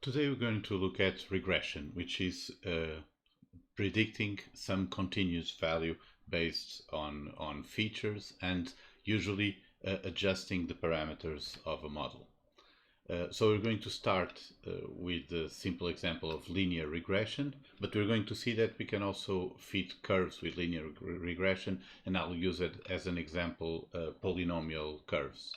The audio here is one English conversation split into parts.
Today we're going to look at regression, which is predicting some continuous value based on features and usually adjusting the parameters of a model. So we're going to start with the simple example of linear regression, but we're going to see that we can also fit curves with linear regression, and I'll use it as an example, polynomial curves.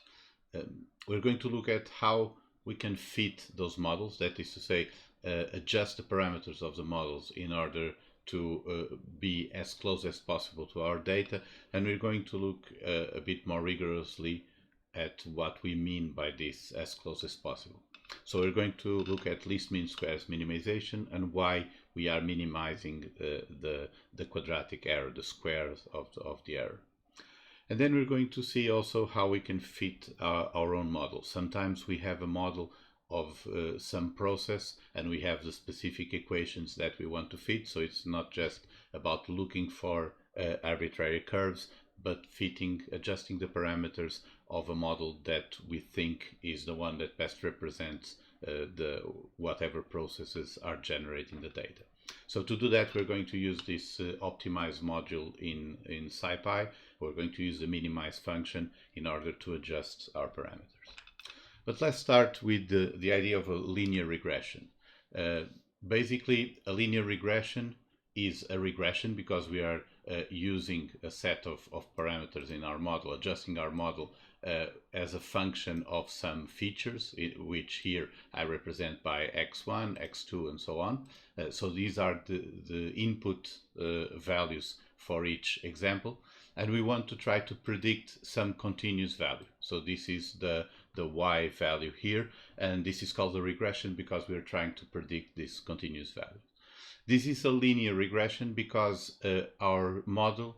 We're going to look at how we can fit those models, that is to say, adjust the parameters of the models in order to be as close as possible to our data, and we're going to look a bit more rigorously at what we mean by this, as close as possible. So we're going to look at least mean squares minimization and why we are minimizing the quadratic error, the squares of the error. And then we're going to see also how we can fit our own model. Sometimes we have a model of some process and we have the specific equations that we want to fit. So it's not just about looking for arbitrary curves, but adjusting the parameters of a model that we think is the one that best represents whatever processes are generating the data. So to do that, we're going to use this optimize module in SciPy. We're going to use the minimize function in order to adjust our parameters. But let's start with the idea of a linear regression. Basically, a linear regression is a regression because we are using a set of parameters in our model, adjusting our model as a function of some features, which here I represent by x1, x2, and so on. So these are the input values for each example, and we want to try to predict some continuous value. So this is the y value here, and this is called a regression because we're trying to predict this continuous value. This is a linear regression because our model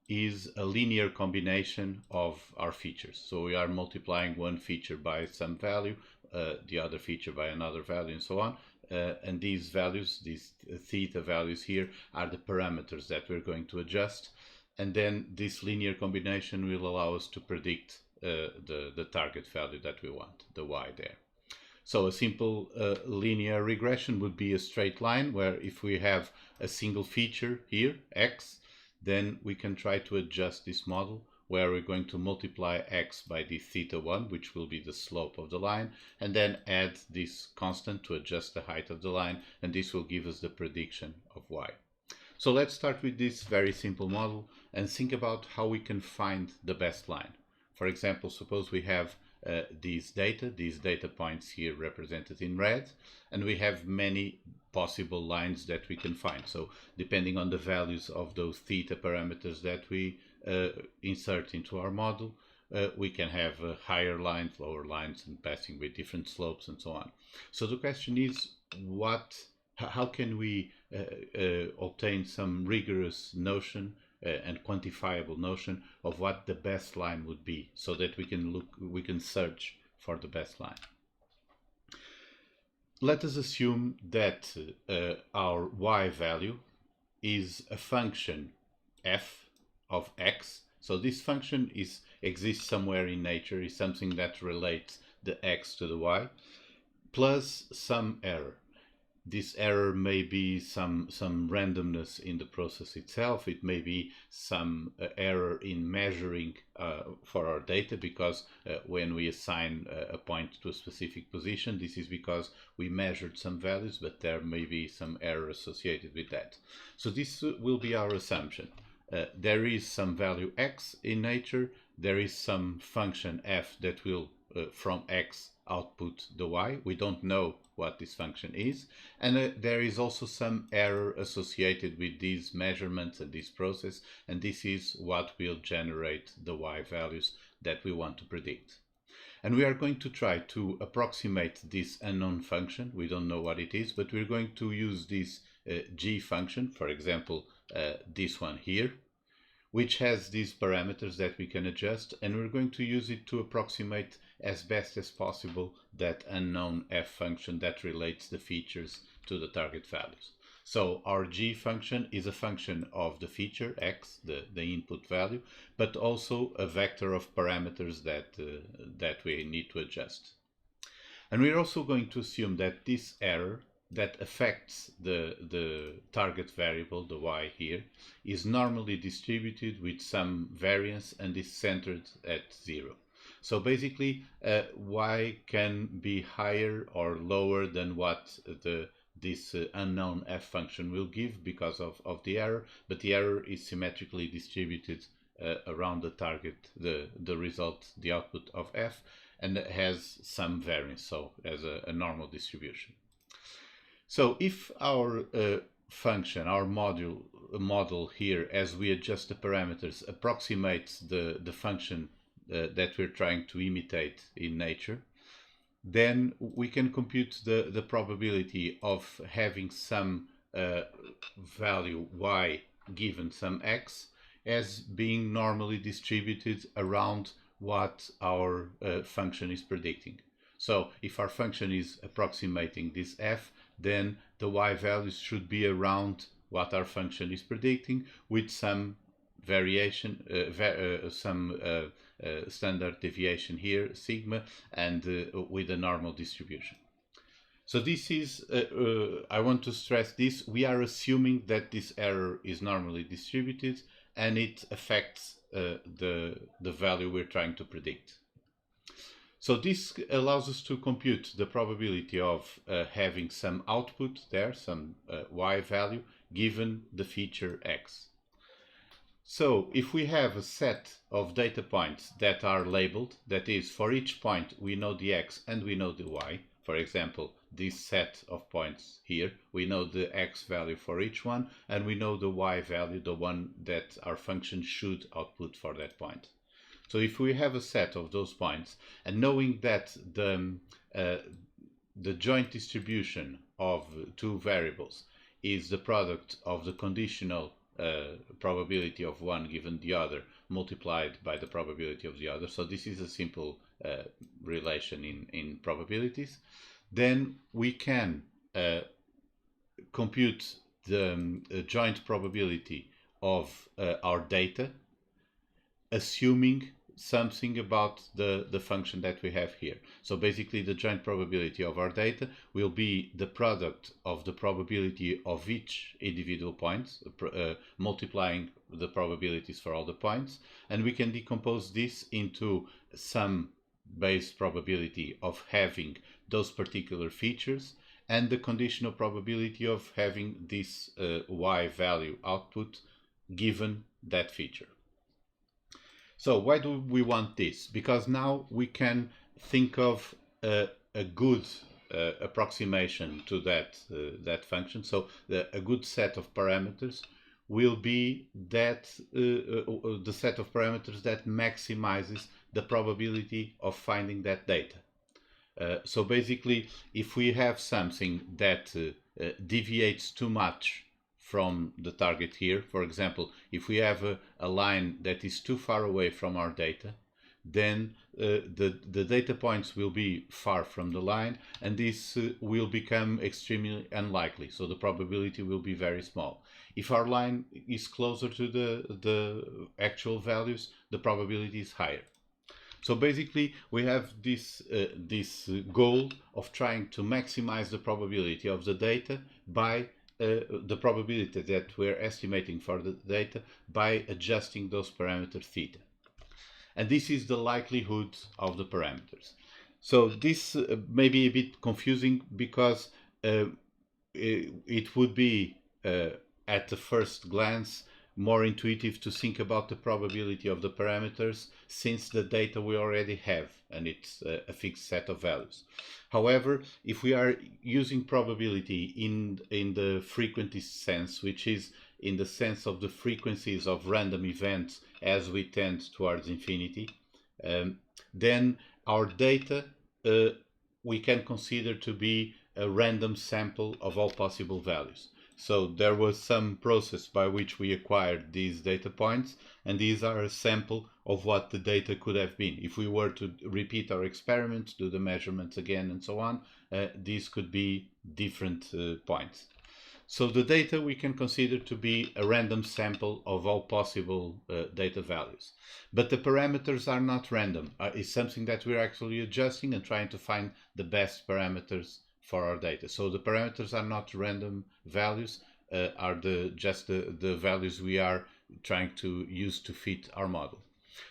is a linear combination of our features. So we are multiplying one feature by some value, the other feature by another value, and so on. And these values, these theta values here, are the parameters that we're going to adjust. And then this linear combination will allow us to predict the target value that we want, the y there. So a simple linear regression would be a straight line where if we have a single feature here, x, then we can try to adjust this model where we're going to multiply x by the theta1, which will be the slope of the line, and then add this constant to adjust the height of the line, and this will give us the prediction of y. So let's start with this very simple model and think about how we can find the best line. For example, suppose we have these data points here represented in red, and we have many possible lines that we can find. So depending on the values of those theta parameters that we insert into our model, we can have higher lines, lower lines, and passing with different slopes and so on. So the question is, how can we obtain some rigorous notion and quantifiable notion of what the best line would be, so that we can search for the best line. Let us assume that our y value is a function f of x. So this function exists somewhere in nature, is something that relates the x to the y, plus some error. This error may be some randomness in the process itself. It may be some error in measuring for our data, because when we assign a point to a specific position, this is because we measured some values, but there may be some error associated with that. So this will be our assumption. There is some value x in nature. There is some function f that will, from x, output the y. We don't know what this function is, and there is also some error associated with these measurements and this process, and this is what will generate the y values that we want to predict. And we are going to try to approximate this unknown function. We don't know what it is, but we're going to use this g function, for example this one here, which has these parameters that we can adjust, and we're going to use it to approximate as best as possible that unknown f function that relates the features to the target values. So our g function is a function of the feature x, the input value, but also a vector of parameters that we need to adjust. And we're also going to assume that this error that affects the target variable, the y here, is normally distributed with some variance and is centered at 0. So basically, y can be higher or lower than what this unknown f function will give because of the error, but the error is symmetrically distributed around the target, the result, the output of f, and has some variance, so as a normal distribution. So if our function, our model here, as we adjust the parameters, approximates the function that we're trying to imitate in nature, then we can compute the probability of having some value y given some x as being normally distributed around what our function is predicting. So if our function is approximating this f, then the y values should be around what our function is predicting with some variation, standard deviation here, sigma, and with a normal distribution. So this is, I want to stress this, we are assuming that this error is normally distributed and it affects the value we're trying to predict. So this allows us to compute the probability of having some output there, some y value, given the feature x. So if we have a set of data points that are labeled, that is, for each point we know the x and we know the y. For example, this set of points here, we know the x value for each one, and we know the y value, the one that our function should output for that point. So if we have a set of those points, and knowing that the joint distribution of two variables is the product of the conditional probability of one given the other multiplied by the probability of the other, so this is a simple relation in probabilities, then we can compute the joint probability of our data, assuming something about the function that we have here. So basically the joint probability of our data will be the product of the probability of each individual point, multiplying the probabilities for all the points, and we can decompose this into some base probability of having those particular features and the conditional probability of having this y value output given that feature. So why do we want this? Because now we can think of a good approximation to that function. So a good set of parameters will be that the set of parameters that maximizes the probability of finding that data. So basically, if we have something that deviates too much from the target here, for example, if we have a line that is too far away from our data, then the data points will be far from the line, and this will become extremely unlikely. So the probability will be very small. If our line is closer to the actual values, the probability is higher. So basically, we have this goal of trying to maximize the probability of the data by the probability that we're estimating for the data by adjusting those parameters theta. And this is the likelihood of the parameters. So this may be a bit confusing because it would be, at the first glance, more intuitive to think about the probability of the parameters since the data we already have and it's a fixed set of values. However, if we are using probability in the frequency sense, which is in the sense of the frequencies of random events as we tend towards infinity, then our data we can consider to be a random sample of all possible values. So there was some process by which we acquired these data points, and these are a sample of what the data could have been. If we were to repeat our experiments, do the measurements again and so on, these could be different points. So the data we can consider to be a random sample of all possible data values. But the parameters are not random. It's something that we're actually adjusting and trying to find the best parameters for our data. So the parameters are not random values, are just the values we are trying to use to fit our model.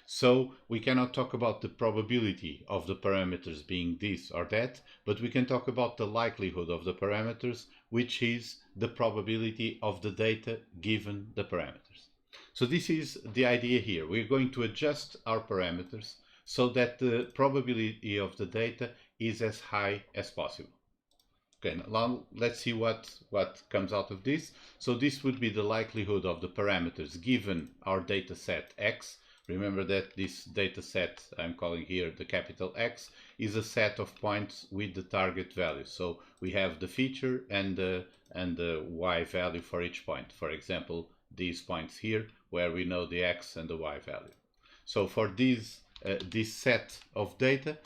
So we cannot talk about the probability of the parameters being this or that, but we can talk about the likelihood of the parameters, which is the probability of the data given the parameters. So this is the idea here. We're going to adjust our parameters so that the probability of the data is as high as possible. Okay, now let's see what comes out of this. So this would be the likelihood of the parameters given our data set X. Remember that this data set I'm calling here the capital X is a set of points with the target value. So we have the feature and the Y value for each point. For example, these points here where we know the X and the Y value. So for this set of data,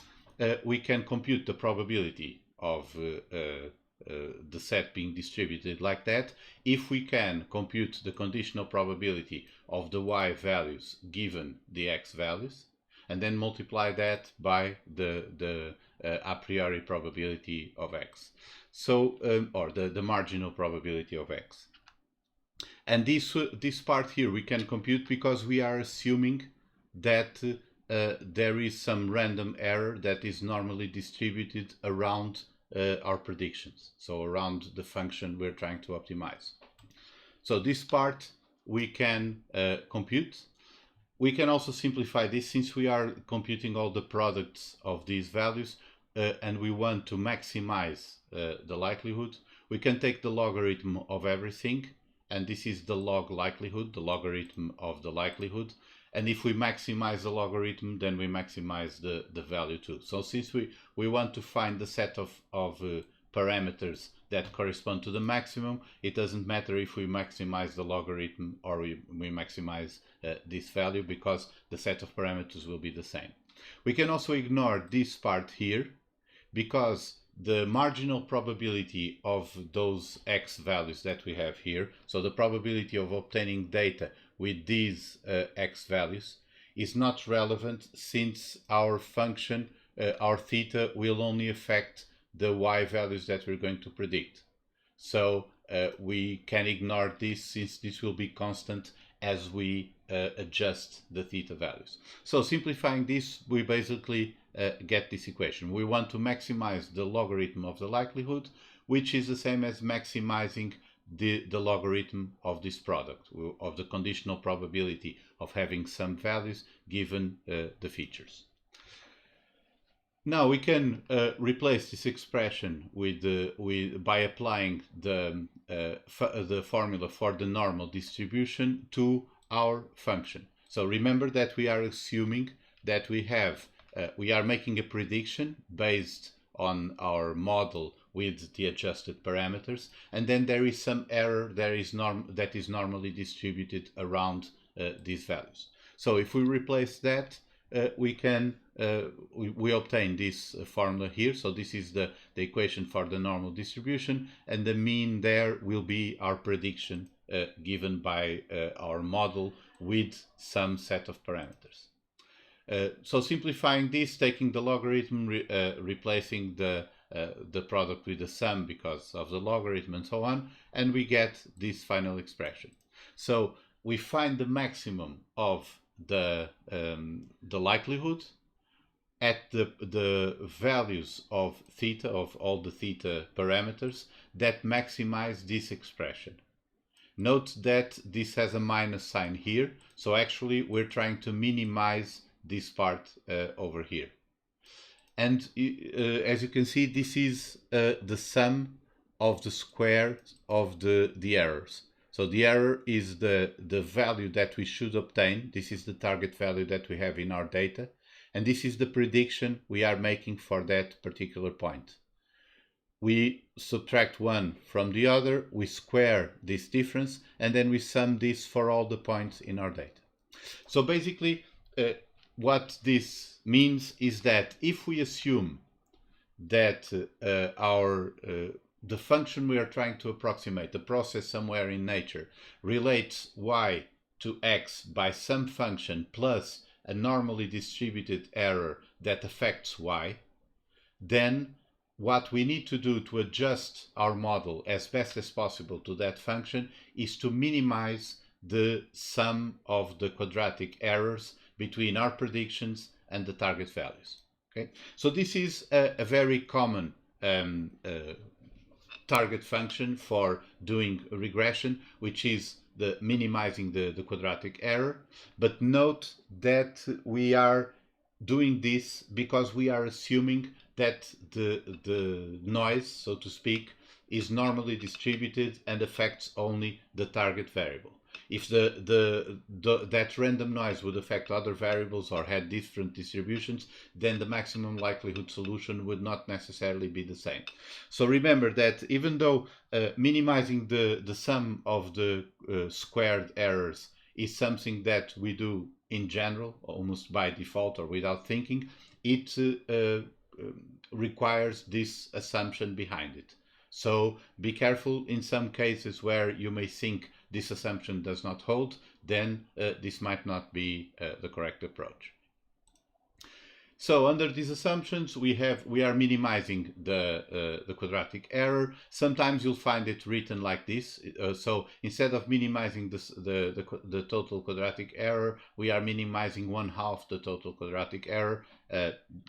we can compute the probability of the set being distributed like that if we can compute the conditional probability of the Y values given the X values, and then multiply that by the a priori probability of X. So, or the marginal probability of X. And this part here we can compute because we are assuming that there is some random error that is normally distributed around our predictions, so around the function we're trying to optimize. So this part we can compute. We can also simplify this since we are computing all the products of these values and we want to maximize the likelihood. We can take the logarithm of everything, and this is the log likelihood, the logarithm of the likelihood. And if we maximize the logarithm, then we maximize the value too. So since we want to find the set of parameters that correspond to the maximum, it doesn't matter if we maximize the logarithm or we maximize this value, because the set of parameters will be the same. We can also ignore this part here, because the marginal probability of those X values that we have here, so the probability of obtaining data with these X values, is not relevant since our function, our theta, will only affect the Y values that we're going to predict. So we can ignore this since this will be constant as we adjust the theta values. So simplifying this, we basically get this equation. We want to maximize the logarithm of the likelihood, which is the same as maximizing the logarithm of this product, of the conditional probability of having some values given the features. Now we can replace this expression by applying the formula for the normal distribution to our function. So remember that we are assuming that we are making a prediction based on our model with the adjusted parameters, and then there is some error that is normally distributed around these values. So if we replace that, we obtain this formula here. So this is the equation for the normal distribution, and the mean there will be our prediction given by our model with some set of parameters. So simplifying this, taking the logarithm, replacing the product with the sum because of the logarithm and so on, and we get this final expression. So we find the maximum of the likelihood at the values of theta, of all the theta parameters that maximize this expression. Note that this has a minus sign here, so actually we're trying to minimize this part over here. And as you can see, this is the sum of the square of the errors. So the error is the value that we should obtain. This is the target value that we have in our data. And this is the prediction we are making for that particular point. We subtract one from the other, we square this difference, and then we sum this for all the points in our data. So basically, what this means is that if we assume that our the function we are trying to approximate, the process somewhere in nature, relates y to x by some function plus a normally distributed error that affects y, then what we need to do to adjust our model as best as possible to that function is to minimize the sum of the quadratic errors between our predictions and the target values. Okay, so this is a very common target function for doing regression, which is the minimizing the quadratic error. But note that we are doing this because we are assuming that the noise, so to speak, is normally distributed and affects only the target variable. If that random noise would affect other variables or had different distributions, then the maximum likelihood solution would not necessarily be the same. So remember that even though minimizing the sum of the squared errors is something that we do in general, almost by default or without thinking, it requires this assumption behind it. So be careful in some cases where you may think this assumption does not hold, then this might not be the correct approach. So under these assumptions, we are minimizing the quadratic error. Sometimes you'll find it written like this. So instead of minimizing the total quadratic error, we are minimizing 1/2 the total quadratic error.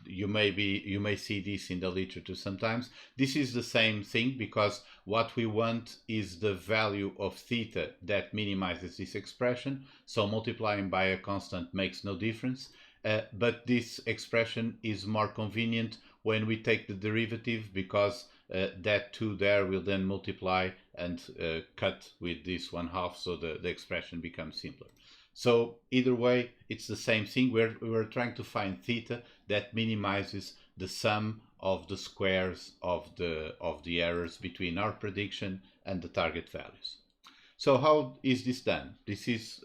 You may see this in the literature sometimes. This is the same thing because what we want is the value of theta that minimizes this expression. So multiplying by a constant makes no difference. But this expression is more convenient when we take the derivative because that 2 there will then multiply and cut with this 1/2, so the expression becomes simpler. So either way, it's the same thing. We're trying to find theta that minimizes the sum of the squares of the errors between our prediction and the target values. So how is this done? This is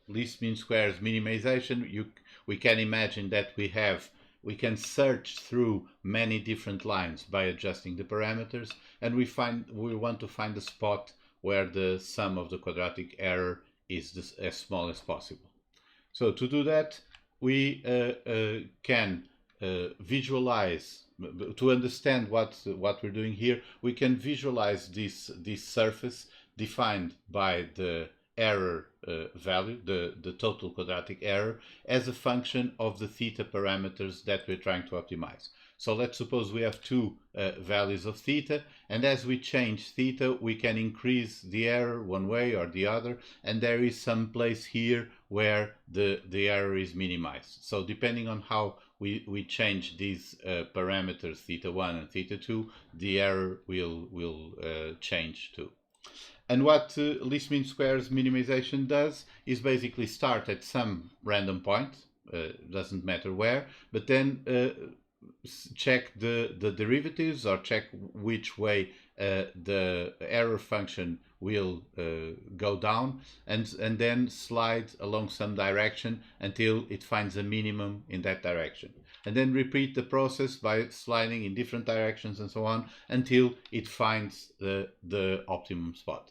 least mean squares minimization. We can imagine that we can search through many different lines by adjusting the parameters, and we want to find the spot where the sum of the quadratic error is as small as possible. So to do that, we can visualize, to understand what we're doing here, we can visualize this surface defined by the error value, the total quadratic error, as a function of the theta parameters that we're trying to optimize. So let's suppose we have two values of theta, and as we change theta, we can increase the error one way or the other, and there is some place here where the error is minimized. So depending on how we change these parameters, theta 1 and theta 2, the error will change too. And what least mean squares minimization does is basically start at some random point, doesn't matter where, but then check the derivatives or check which way the error function will go down, and then slide along some direction until it finds a minimum in that direction. And then repeat the process by sliding in different directions and so on until it finds the optimum spot.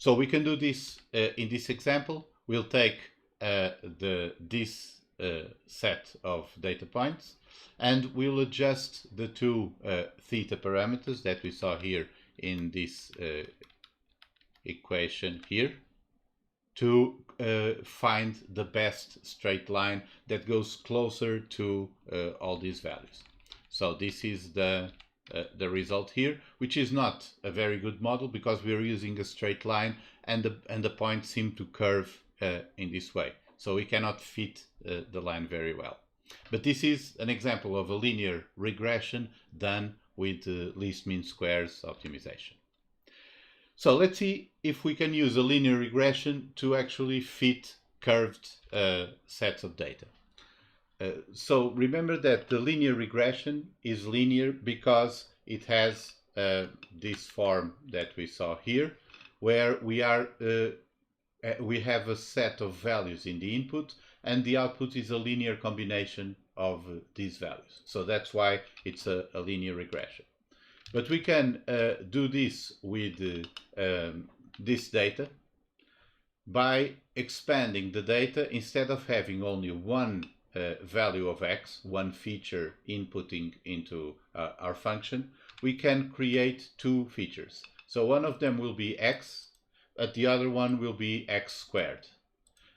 So we can do this in this example. We'll take this set of data points, and we'll adjust the two theta parameters that we saw here in this equation here to find the best straight line that goes closer to all these values. So this is the result here, which is not a very good model because we're using a straight line and the points seem to curve in this way. So we cannot fit the line very well. But this is an example of a linear regression done with least mean squares optimization. So let's see if we can use a linear regression to actually fit curved sets of data. So remember that the linear regression is linear because it has this form that we saw here, where we have a set of values in the input and the output is a linear combination of these values. So that's why it's a linear regression. But we can do this with this data by expanding the data. Instead of having only one value of x, one feature inputting into our function, we can create two features. So one of them will be x, but the other one will be x squared.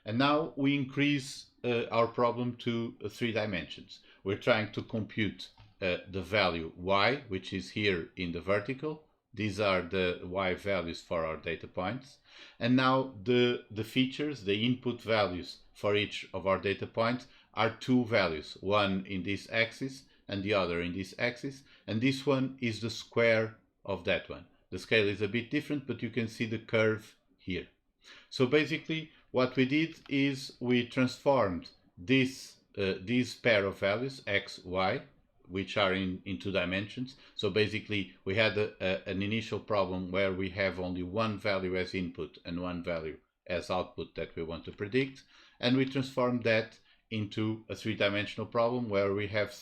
And now we increase our problem to 3 dimensions. We're trying to compute the value y, which is here in the vertical. These are the y values for our data points. And now the features, the input values for each of our data points are two values, one in this axis and the other in this axis. And this one is the square of that one. The scale is a bit different, but you can see the curve here. So basically, what we did is we transformed these pair of values, x, y, which are in 2 dimensions. So basically, we had an initial problem where we have only one value as input and one value as output that we want to predict. And we transformed that into a 3-dimensional problem where we have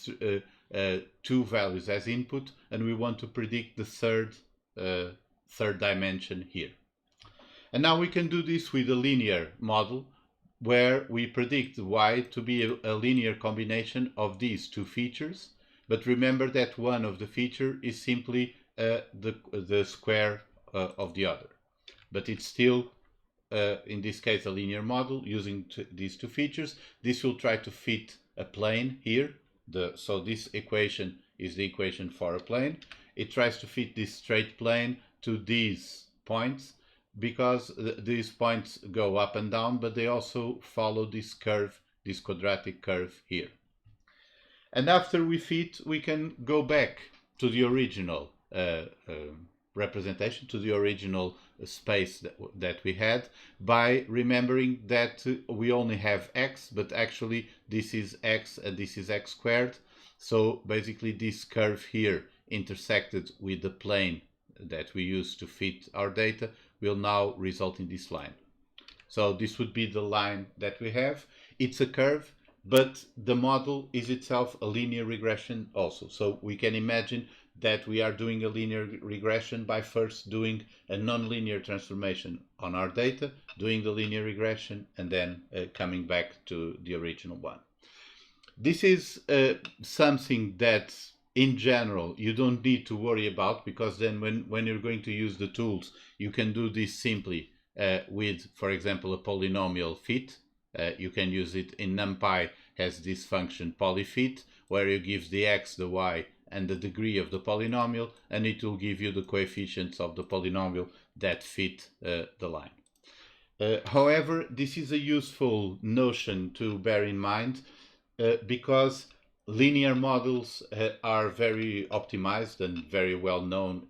two values as input, and we want to predict the third dimension here. And now we can do this with a linear model where we predict y to be a linear combination of these two features. But remember that one of the feature is simply the square of the other. But it's still, in this case, a linear model using these two features. This will try to fit a plane here. So this equation is the equation for a plane. It tries to fit this straight plane to these points, because these points go up and down, but they also follow this curve, this quadratic curve here. And after we fit, we can go back to the original representation, to the original space that we had, by remembering that we only have x, but actually this is x and this is x squared. So basically this curve here intersected with the plane that we use to fit our data will now result in this line. So this would be the line that we have. It's a curve, but the model is itself a linear regression also. So we can imagine that we are doing a linear regression by first doing a nonlinear transformation on our data, doing the linear regression, and then coming back to the original one. This is something that in general you don't need to worry about, because then when you're going to use the tools, you can do this simply with, for example, a polynomial fit. You can use it in NumPy, has this function polyfit, where you give the x, the y, and the degree of the polynomial, and it will give you the coefficients of the polynomial that fit the line. However, this is a useful notion to bear in mind because linear models are very optimized and very well known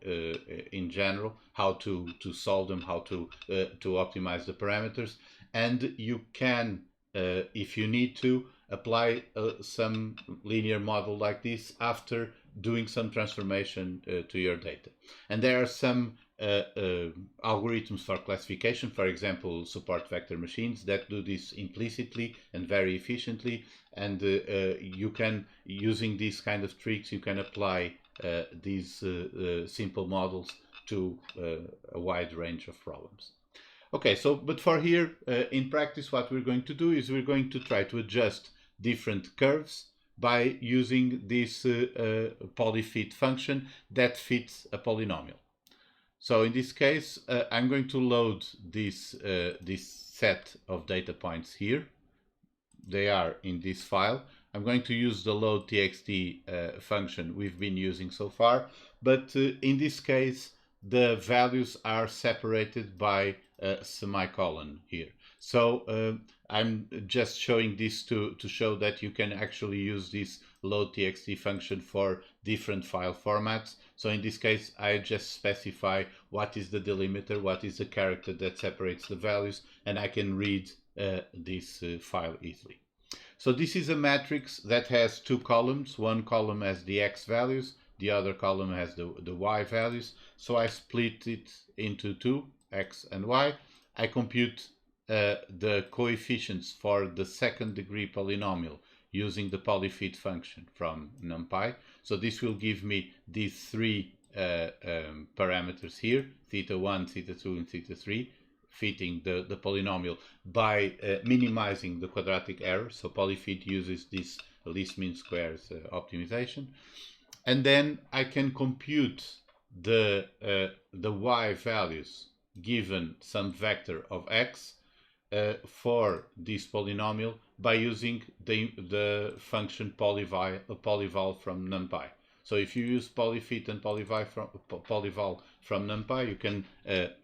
in general, how to solve them, how to optimize the parameters. And you can, if you need to, apply some linear model like this after doing some transformation to your data. And there are some algorithms for classification, for example, support vector machines, that do this implicitly and very efficiently. And you can, using these kind of tricks, you can apply these simple models to a wide range of problems. Okay, so but for here, in practice, what we're going to do is we're going to try to adjust different curves by using this polyfit function that fits a polynomial. So in this case, I'm going to load this set of data points here. They are in this file. I'm going to use the load.txt function we've been using so far, but in this case, the values are separated by a semicolon here. So I'm just showing this to show that you can actually use this load.txt function for different file formats. So in this case, I just specify what is the delimiter, what is the character that separates the values, and I can read this file easily. So this is a matrix that has two columns. One column has the x values, the other column has the y values. So I split it into two, x and y. I compute the coefficients for the second degree polynomial using the polyfit function from NumPy. So this will give me these three parameters here, theta 1, theta 2, and theta 3, fitting the polynomial by minimizing the quadratic error. So polyfit uses this least mean squares optimization. And then I can compute the y values given some vector of x for this polynomial by using the function polyval from NumPy. So if you use polyfit and polyval from NumPy, you can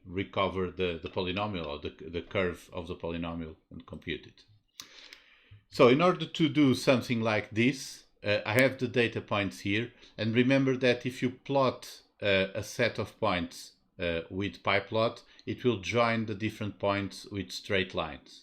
recover the polynomial or the curve of the polynomial and compute it. So in order to do something like this, I have the data points here, and remember that if you plot a set of points with pyplot, it will join the different points with straight lines.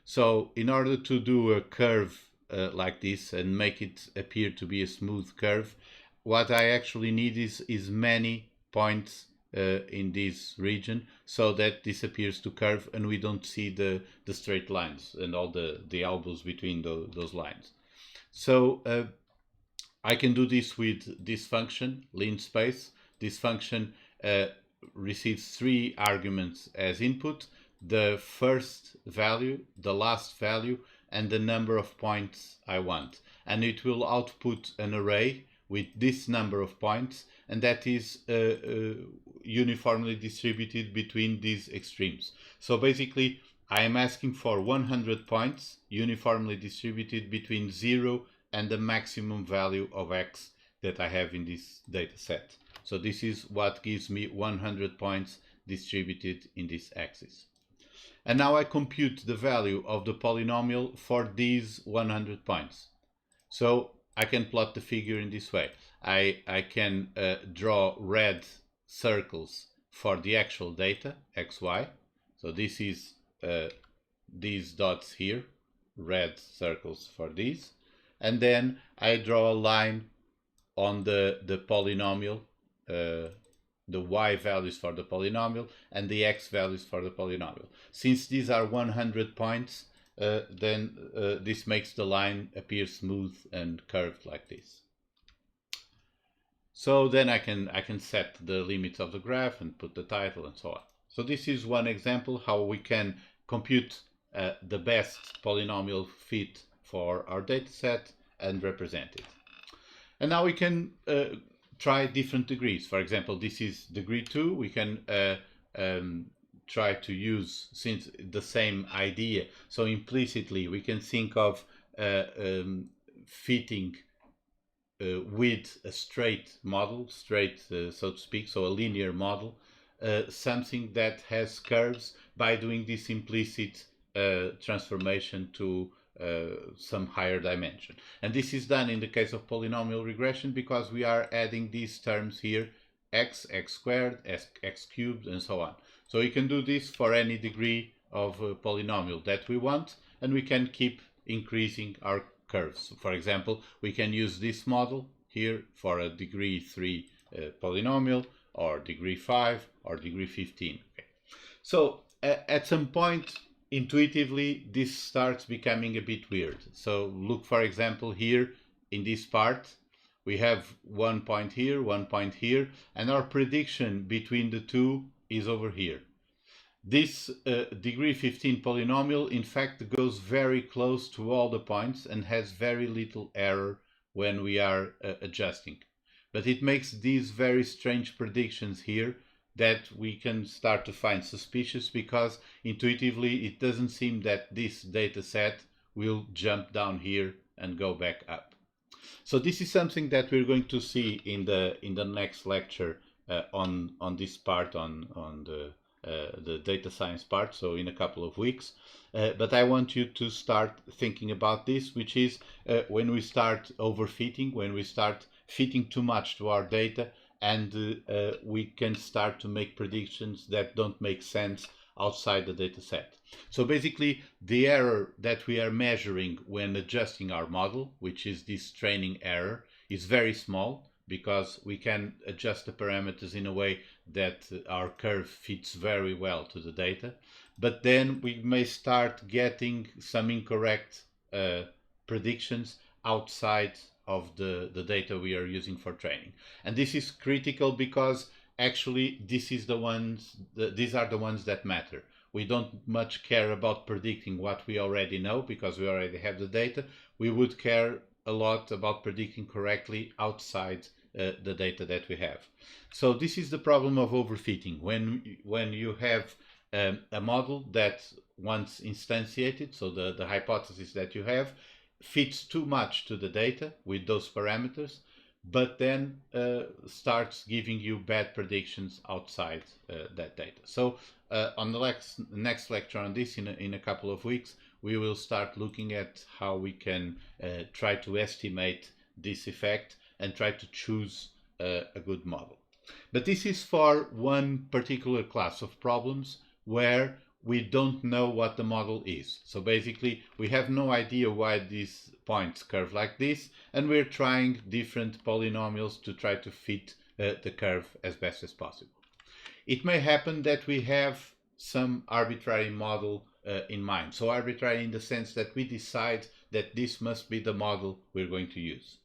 So in order to do a curve like this and make it appear to be a smooth curve, what I actually need is many points in this region so that this appears to curve and we don't see the straight lines and all the elbows between those lines. So I can do this with this function, linspace. This function receives 3 arguments as input: the first value, the last value, and the number of points I want. And it will output an array with this number of points, and that is uniformly distributed between these extremes. So basically, I am asking for 100 points uniformly distributed between 0 and the maximum value of x that I have in this data set. So this is what gives me 100 points distributed in this axis. And now I compute the value of the polynomial for these 100 points. So I can plot the figure in this way. I can draw red circles for the actual data, xy. So this is these dots here, red circles for these. And then I draw a line on the polynomial, the y values for the polynomial and the x values for the polynomial. Since these are 100 points, then this makes the line appear smooth and curved like this. So then I can set the limits of the graph and put the title and so on. So this is one example how we can compute the best polynomial fit for our data set and represent it. And now we can try different degrees. For example, this is degree 2. We can try to use since the same idea. So implicitly we can think of fitting with a straight model, so to speak, so a linear model, something that has curves by doing this implicit transformation to some higher dimension. And this is done in the case of polynomial regression because we are adding these terms here, x, x squared, x cubed, and so on. So we can do this for any degree of polynomial that we want, and we can keep increasing our curves. For example, we can use this model here for a degree 3 polynomial, or degree 5, or degree 15. Okay. So at some point, intuitively, this starts becoming a bit weird. So look, for example, here in this part, we have 1 point here, 1 point here, and our prediction between the two is over here. This degree 15 polynomial, in fact, goes very close to all the points and has very little error when we are adjusting. But it makes these very strange predictions here that we can start to find suspicious, because intuitively it doesn't seem that this data set will jump down here and go back up. So this is something that we're going to see in the next lecture on this part, on the data science part, so in a couple of weeks. But I want you to start thinking about this, which is when we start overfitting, when we start fitting too much to our data, and we can start to make predictions that don't make sense outside the data set. So basically, the error that we are measuring when adjusting our model, which is this training error, is very small, because we can adjust the parameters in a way that our curve fits very well to the data. But then we may start getting some incorrect predictions outside of the data we are using for training. And this is critical because actually these are the ones that matter. We don't much care about predicting what we already know because we already have the data. We would care a lot about predicting correctly outside the data that we have. So this is the problem of overfitting. When you have a model that once instantiated, so the hypothesis that you have, fits too much to the data with those parameters, but then starts giving you bad predictions outside that data. So on the next lecture on this, in a couple of weeks, we will start looking at how we can try to estimate this effect and try to choose a good model. But this is for one particular class of problems where we don't know what the model is. So basically, we have no idea why these points curve like this, and we're trying different polynomials to try to fit the curve as best as possible. It may happen that we have some arbitrary model in mind. So arbitrary in the sense that we decide that this must be the model we're going to use.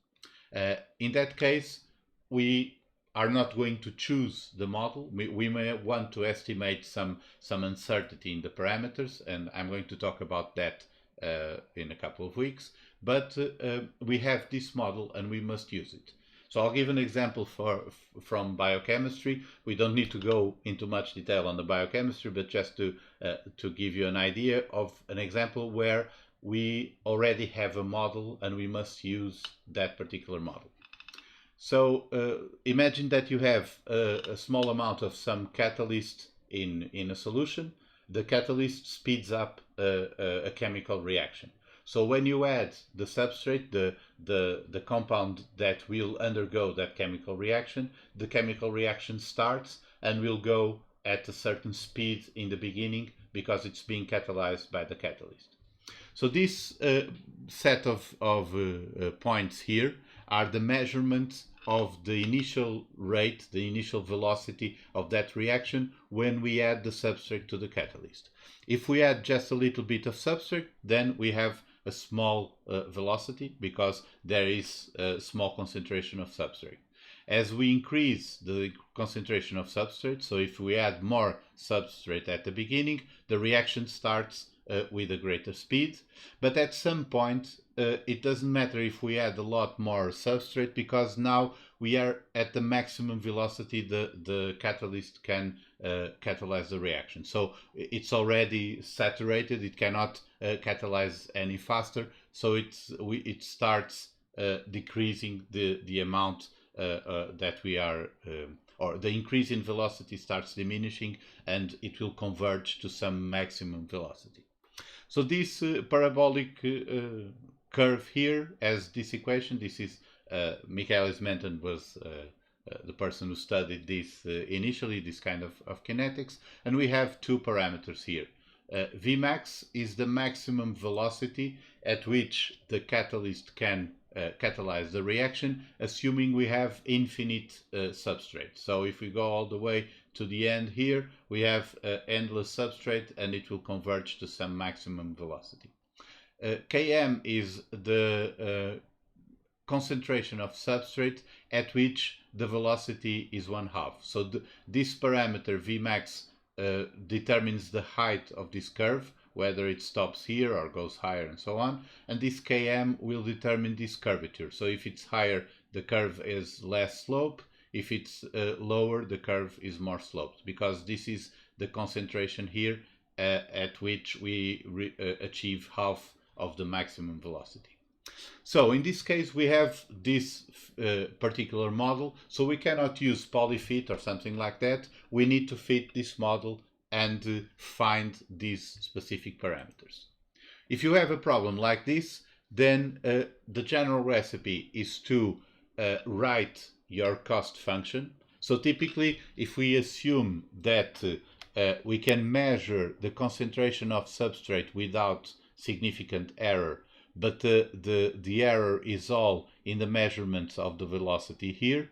In that case, we are not going to choose the model. We may want to estimate some uncertainty in the parameters, and I'm going to talk about that in a couple of weeks. But we have this model and we must use it. So I'll give an example from biochemistry. We don't need to go into much detail on the biochemistry, but just to give you an idea of an example where we already have a model and we must use that particular model. So imagine that you have a small amount of some catalyst in a solution. The catalyst speeds up a chemical reaction. So when you add the substrate, the compound that will undergo that chemical reaction, the chemical reaction starts and will go at a certain speed in the beginning because it's being catalyzed by the catalyst. So this set of points here are the measurements of the initial rate, the initial velocity of that reaction when we add the substrate to the catalyst. If we add just a little bit of substrate, then we have a small velocity because there is a small concentration of substrate. As we increase the concentration of substrate, so if we add more substrate at the beginning, the reaction starts with a greater speed. But at some point, it doesn't matter if we add a lot more substrate because now we are at the maximum velocity the catalyst can catalyze the reaction. So it's already saturated, it cannot catalyze any faster, so it starts decreasing the amount that we are or the increase in velocity starts diminishing and it will converge to some maximum velocity. So this parabolic curve here as this equation, this is Michaelis Menten was the person who studied this initially, this kind of kinetics, and we have two parameters here. Vmax is the maximum velocity at which the catalyst can catalyze the reaction, assuming we have infinite substrate. So if we go all the way to the end here, we have endless substrate and it will converge to some maximum velocity. Km is the concentration of substrate at which the velocity is 1/2. So this parameter Vmax determines the height of this curve, whether it stops here or goes higher and so on. And this Km will determine this curvature. So if it's higher, the curve is less sloped. If it's lower, the curve is more sloped, because this is the concentration here at which we achieve half of the maximum velocity. So in this case, we have this particular model, so we cannot use polyfit or something like that. We need to fit this model and find these specific parameters. If you have a problem like this, then the general recipe is to write your cost function. So typically, if we assume that we can measure the concentration of substrate without significant error, but the error is all in the measurements of the velocity here,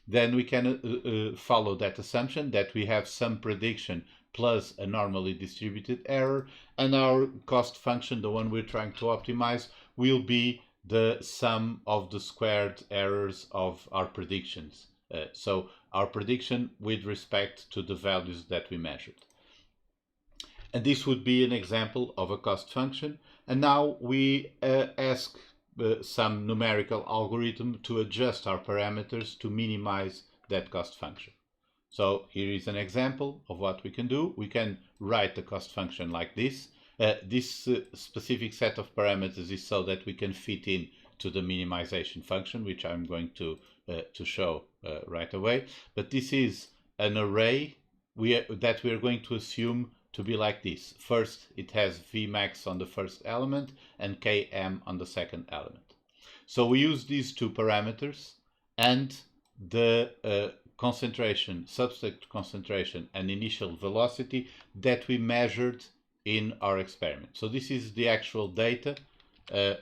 then we can follow that assumption that we have some prediction plus a normally distributed error, and our cost function, the one we're trying to optimize, will be the sum of the squared errors of our predictions. So our prediction with respect to the values that we measured. And this would be an example of a cost function. And now we ask some numerical algorithm to adjust our parameters to minimize that cost function. So here is an example of what we can do. We can write the cost function like this. This specific set of parameters is so that we can fit in to the minimization function, which I'm going to show right away. But this is an array that we're going to assume to be like this. First, it has Vmax on the first element and Km on the second element. So we use these two parameters and the concentration, substrate concentration, and initial velocity that we measured in our experiment. So this is the actual data,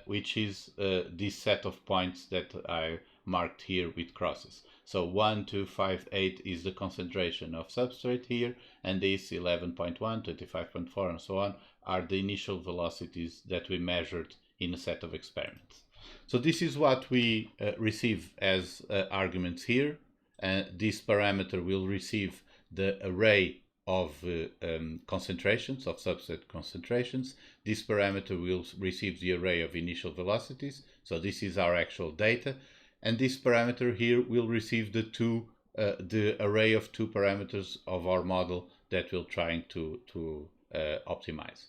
which is this set of points that I marked here with crosses. So 1, 2, 5, 8 is the concentration of substrate here, and this 11.1, 25.4, and so on are the initial velocities that we measured in a set of experiments. So this is what we receive as arguments here. This parameter will receive the array of concentrations, of substrate concentrations. This parameter will receive the array of initial velocities. So this is our actual data. And this parameter here will receive the array of two parameters of our model that we're trying to optimize.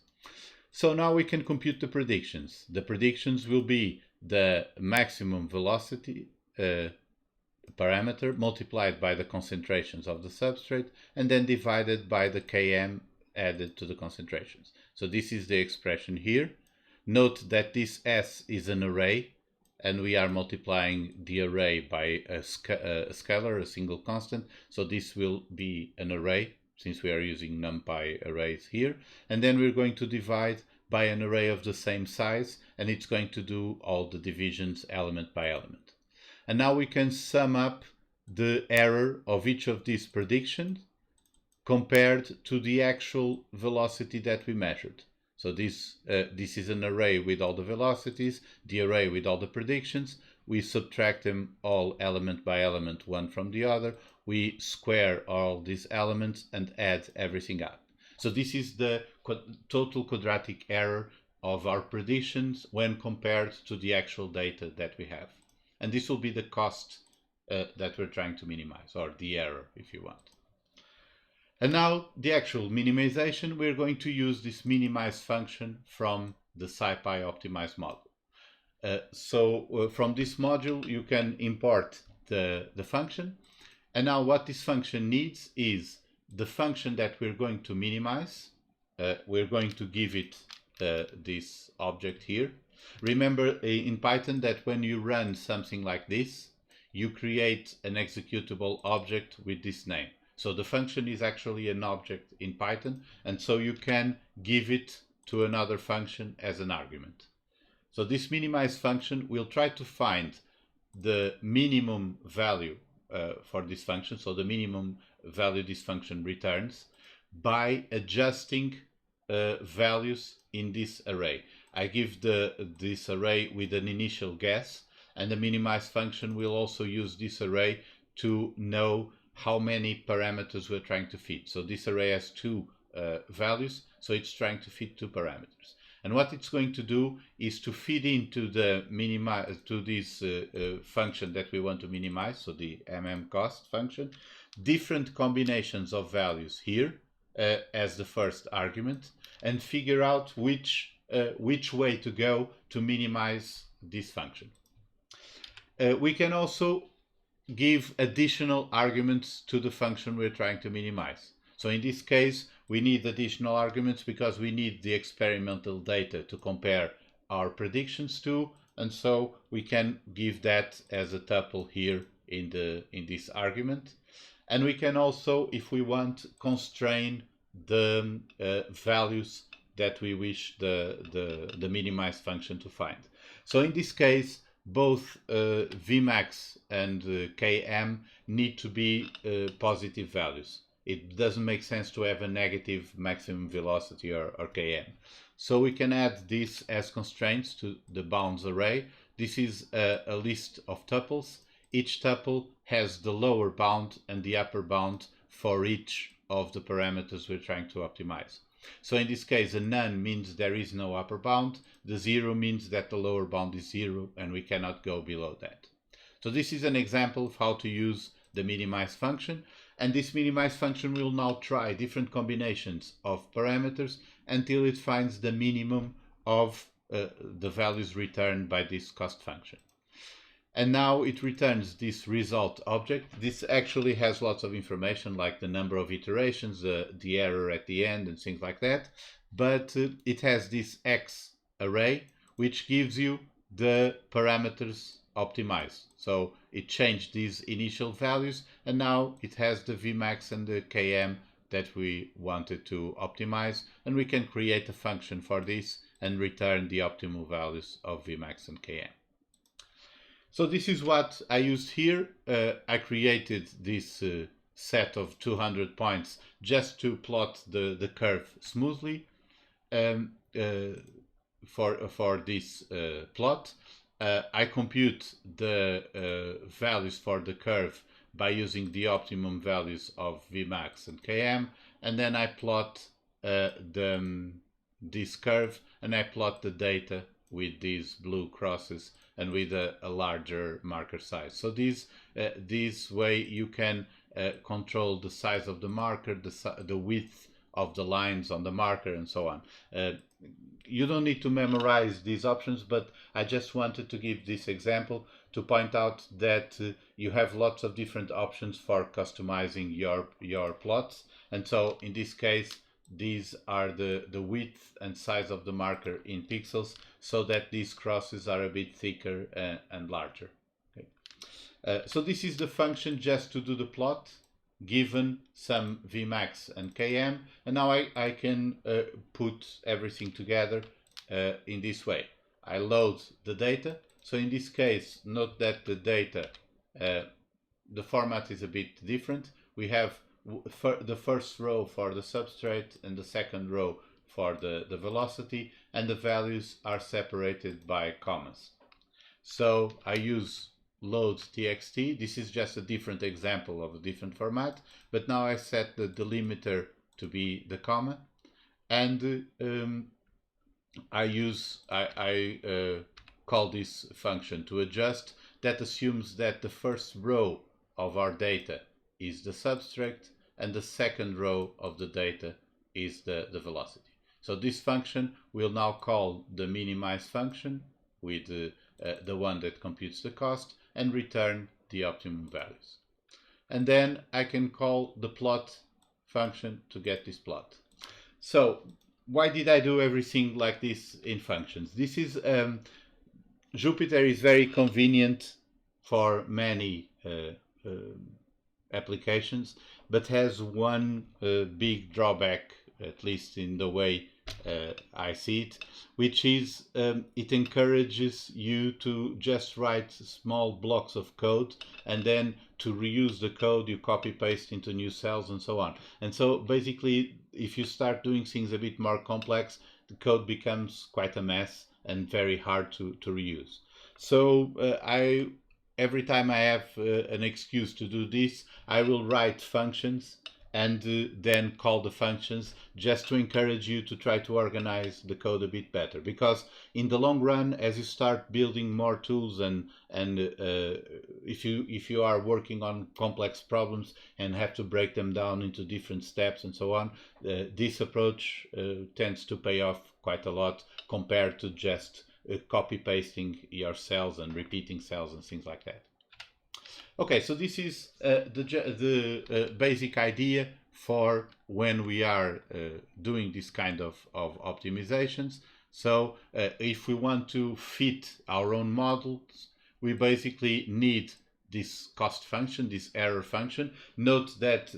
So now we can compute the predictions. The predictions will be the maximum velocity parameter multiplied by the concentrations of the substrate and then divided by the Km added to the concentrations. So this is the expression here. Note that this S is an array, and we are multiplying the array by a scalar, a single constant. So this will be an array, since we are using NumPy arrays here. And then we're going to divide by an array of the same size, and it's going to do all the divisions element by element. And now we can sum up the error of each of these predictions compared to the actual velocity that we measured. So this is an array with all the velocities, the array with all the predictions. We subtract them all element by element, one from the other. We square all these elements and add everything up. So this is the total quadratic error of our predictions when compared to the actual data that we have. And this will be the cost that we're trying to minimize, or the error if you want. And now the actual minimization, we're going to use this minimize function from the SciPy optimized model. From this module, you can import the function. And now what this function needs is the function that we're going to minimize. We're going to give it this object here. Remember in Python that when you run something like this, you create an executable object with this name. So the function is actually an object in Python, and so you can give it to another function as an argument. So this minimize function will try to find the minimum value for this function, so the minimum value this function returns, by adjusting values in this array. I give this array with an initial guess, and the minimize function will also use this array to know how many parameters we're trying to fit. So this array has two values, so it's trying to fit two parameters. And what it's going to do is to feed into the this function that we want to minimize, so the mmCost function, different combinations of values here as the first argument, and figure out which way to go to minimize this function. We can also give additional arguments to the function we're trying to minimize. So in this case, we need additional arguments because we need the experimental data to compare our predictions to, and so we can give that as a tuple here in this argument. And we can also, if we want, constrain the values that we wish the minimize function to find. So in this case, both Vmax and Km need to be positive values. It doesn't make sense to have a negative maximum velocity or Km. So we can add this as constraints to the bounds array. this is a list of tuples. Each tuple has the lower bound and the upper bound for each of the parameters we're trying to optimize. So in this case, a none means there is no upper bound. The 0 means that the lower bound is 0 and we cannot go below that. So this is an example of how to use the minimize function. And this minimize function will now try different combinations of parameters until it finds the minimum of the values returned by this cost function. And now it returns this result object. This actually has lots of information like the number of iterations, the error at the end and things like that. But it has this X array which gives you the parameters optimized. So it changed these initial values and now it has the Vmax and the Km that we wanted to optimize, and we can create a function for this and return the optimal values of Vmax and Km. So this is what I used here. I created this set of 200 points just to plot the curve smoothly for this plot. I compute the values for the curve by using the optimum values of Vmax and Km, and then I plot this curve, and I plot the data with these blue crosses and with a larger marker size. So this way you can control the size of the marker, the width of the lines on the marker, and so on. You don't need to memorize these options, but I just wanted to give this example to point out that you have lots of different options for customizing your plots. And so in this case, these are the width and size of the marker in pixels, so that these crosses are a bit thicker and larger. Okay. So this is the function just to do the plot, given some Vmax and Km, and now I can put everything together in this way. I load the data. So in this case, note that the data, the format is a bit different. We have the first row for the substrate and the second row for the velocity, and the values are separated by commas. So I use load txt. This is just a different example of a different format, but now I set the delimiter to be the comma, and I call this function to adjust. That assumes that the first row of our data is the substrate and the second row of the data is the velocity. So this function will now call the minimize function with the one that computes the cost and return the optimum values. And then I can call the plot function to get this plot. So why did I do everything like this in functions? This is Jupyter is very convenient for many applications, but has one big drawback, at least in the way I see it, which is it encourages you to just write small blocks of code, and then to reuse the code you copy paste into new cells and so on. And so basically, if you start doing things a bit more complex, the code becomes quite a mess and very hard to reuse. So every time I have an excuse to do this, I will write functions and then call the functions, just to encourage you to try to organize the code a bit better. Because in the long run, as you start building more tools and if you are working on complex problems and have to break them down into different steps and so on, this approach tends to pay off quite a lot compared to just copy pasting your cells and repeating cells and things like that. Okay, so this is the basic idea for when we are doing this kind of optimizations. So if we want to fit our own models, we basically need this cost function, this error function. Note that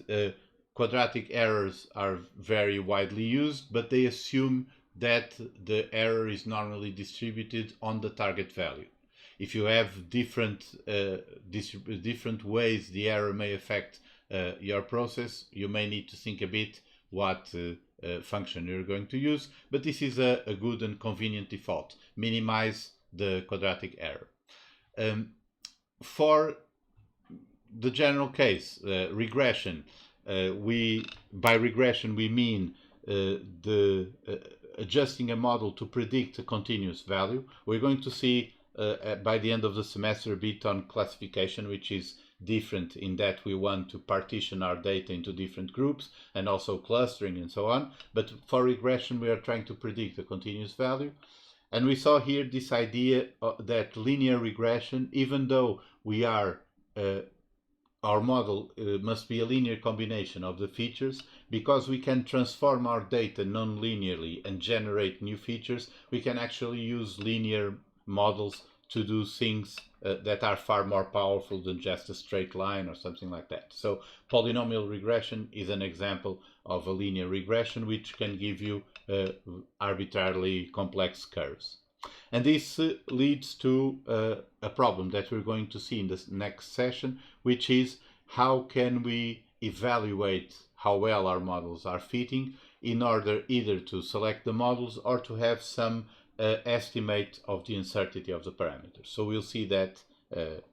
quadratic errors are very widely used, but they assume that the error is normally distributed on the target value. If you have different ways the error may affect your process, you may need to think a bit what function you're going to use, but this is a good and convenient default. Minimize the quadratic error. For the general case, regression, by regression we mean the adjusting a model to predict a continuous value. We're going to see by the end of the semester a bit on classification, which is different in that we want to partition our data into different groups and also clustering and so on. But for regression, we are trying to predict a continuous value. And we saw here this idea that linear regression, even though we are our model must be a linear combination of the features, because we can transform our data non-linearly and generate new features, we can actually use linear models to do things that are far more powerful than just a straight line or something like that. So polynomial regression is an example of a linear regression which can give you arbitrarily complex curves. And this leads to a problem that we're going to see in the next session, which is how can we evaluate how well our models are fitting in order either to select the models or to have some estimate of the uncertainty of the parameters. So we'll see that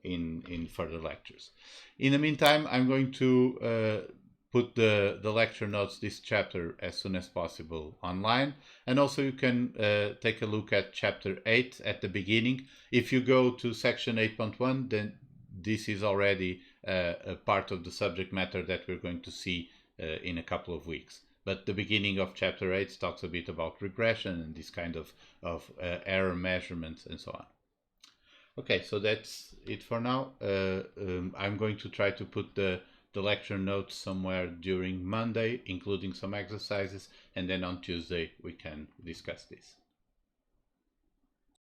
in further lectures. In the meantime, I'm going to put the lecture notes, this chapter, as soon as possible online. And also you can take a look at chapter 8 at the beginning. If you go to section 8.1, then this is already a part of the subject matter that we're going to see in a couple of weeks. But the beginning of chapter 8 talks a bit about regression and this kind of error measurements and so on. Okay, so that's it for now. I'm going to try to put the lecture notes somewhere during Monday, including some exercises, and then on Tuesday we can discuss this.